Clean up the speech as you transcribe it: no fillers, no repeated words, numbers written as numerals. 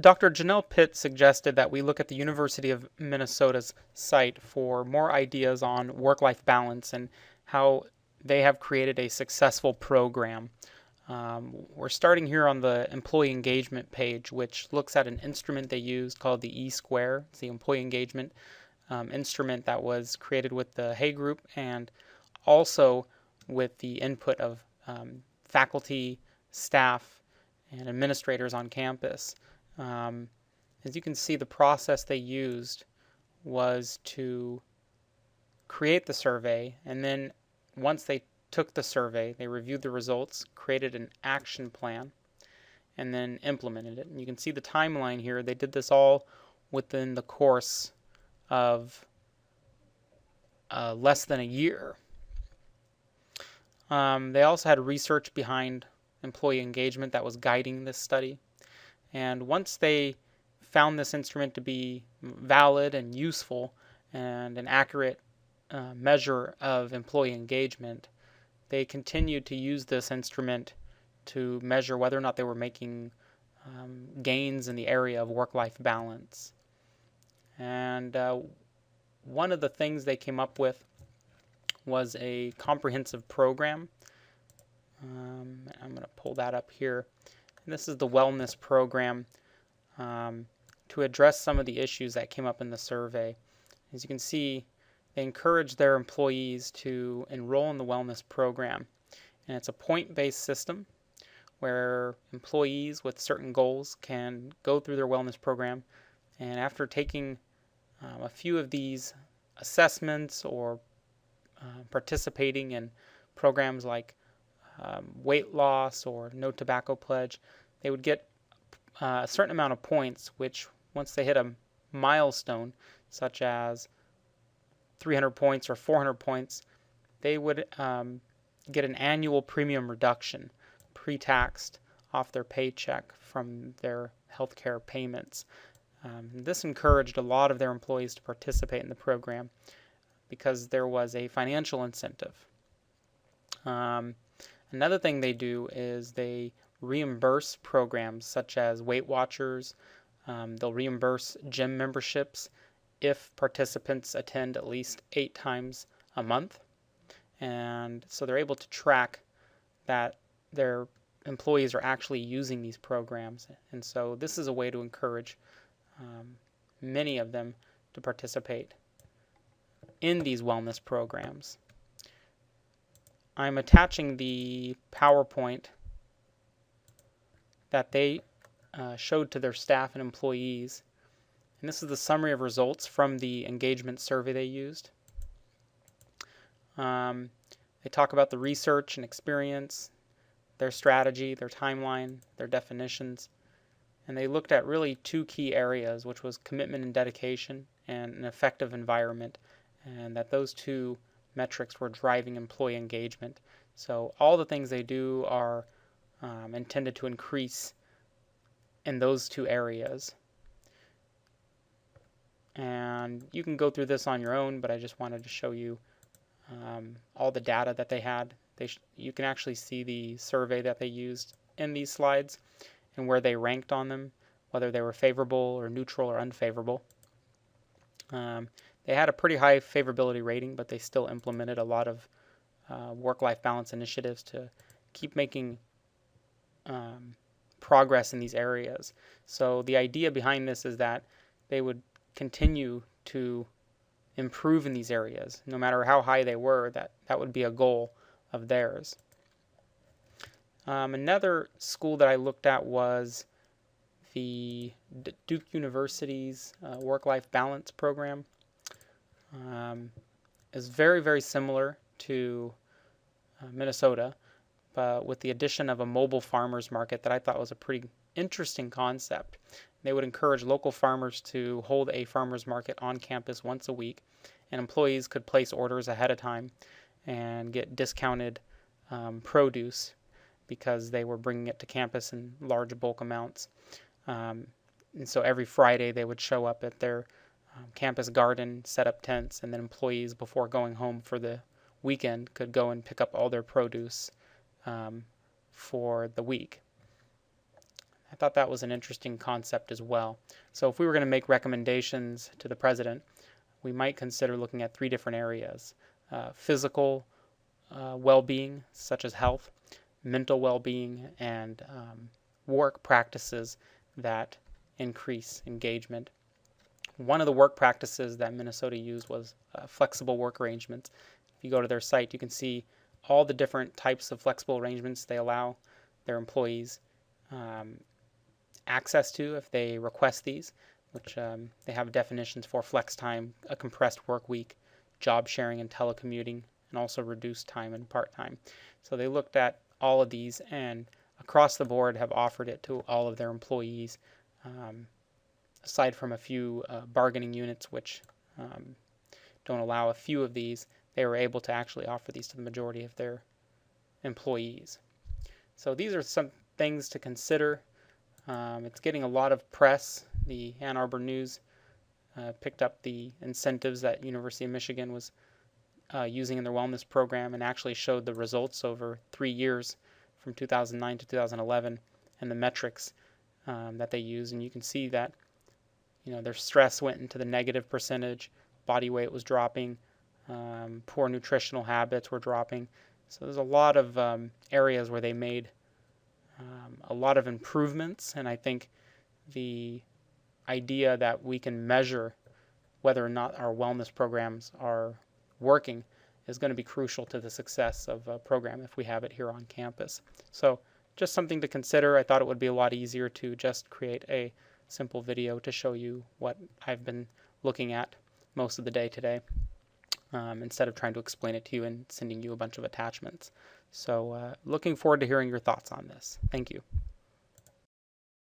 Dr. Janelle Pitt suggested that we look at the University of Minnesota's site for more ideas on work-life balance and how they have created a successful program. We're starting here on the employee engagement page, which looks at an instrument they use called the E-Square. It's the employee engagement instrument that was created with the Hay Group and also with the input of faculty, staff, and administrators on campus. Um, as you can see, the process they used was to create the survey, and then once they took the survey, they reviewed the results, created an action plan, and then implemented it. And you can see the timeline here. They did this all within the course of less than a year. They also had research behind employee engagement that was guiding this study. And once they found this instrument to be valid and useful and an accurate measure of employee engagement, they continued to use this instrument to measure whether or not they were making gains in the area of work-life balance. And one of the things they came up with was a comprehensive program. I'm going to pull that up here. And this is the wellness program to address some of the issues that came up in the survey. As you can see, they encourage their employees to enroll in the wellness program. And it's a point-based system where employees with certain goals can go through their wellness program. And after taking a few of these assessments or participating in programs like weight loss or no tobacco pledge, they would get a certain amount of points, which once they hit a milestone, such as 300 points or 400 points, they would get an annual premium reduction, pre-taxed, off their paycheck from their healthcare payments. This encouraged a lot of their employees to participate in the program because there was a financial incentive. Another thing they do is they reimburse programs such as Weight Watchers. They'll reimburse gym memberships if participants attend at least 8 times a month. And so they're able to track that their employees are actually using these programs. And so this is a way to encourage many of them to participate in these wellness programs. I'm attaching the PowerPoint that they showed to their staff and employees. And this is the summary of results from the engagement survey they used. They talk about the research and experience, their strategy, their timeline, their definitions. And they looked at really 2 key areas, which was commitment and dedication and an effective environment. And that those 2 metrics were driving employee engagement. So all the things they do are intended to increase in those 2 areas. And you can go through this on your own, but I just wanted to show you all the data that they had. You can actually see the survey that they used in these slides and where they ranked on them, whether they were favorable or neutral or unfavorable. They had a pretty high favorability rating, but they still implemented a lot of work-life balance initiatives to keep making progress in these areas. So the idea behind this is that they would continue to improve in these areas, no matter how high they were. That would be a goal of theirs. Another school that I looked at was the Duke University's work-life balance program. Is very, very similar to Minnesota, but with the addition of a mobile farmers market that I thought was a pretty interesting concept. They would encourage local farmers to hold a farmers market on campus once a week, and employees could place orders ahead of time and get discounted produce because they were bringing it to campus in large bulk amounts. And so every Friday they would show up at their campus garden, set up tents, and then employees, before going home for the weekend, could go and pick up all their produce for the week. I thought that was an interesting concept as well. So if we were going to make recommendations to the president, we might consider looking at 3 different areas: physical well-being, such as health, mental well-being, and work practices that increase engagement. One of the work practices that Minnesota used was flexible work arrangements. If you go to their site, you can see all the different types of flexible arrangements they allow their employees access to if they request these, which they have definitions for: flex time, a compressed work week, job sharing and telecommuting, and also reduced time and part-time. So they looked at all of these and across the board have offered it to all of their employees, aside from a few bargaining units which don't allow a few of these. They were able to actually offer these to the majority of their employees. So these are some things to consider. It's getting a lot of press. The Ann Arbor News picked up the incentives that University of Michigan was using in their wellness program and actually showed the results over 3 years from 2009 to 2011 and the metrics that they use. And you can see that their stress went into the negative percentage, body weight was dropping, poor nutritional habits were dropping. So there's a lot of areas where they made a lot of improvements, and I think the idea that we can measure whether or not our wellness programs are working is going to be crucial to the success of a program if we have it here on campus. So just something to consider. I thought it would be a lot easier to just create a simple video to show you what I've been looking at most of the day today, instead of trying to explain it to you and sending you a bunch of attachments. So looking forward to hearing your thoughts on this. Thank you.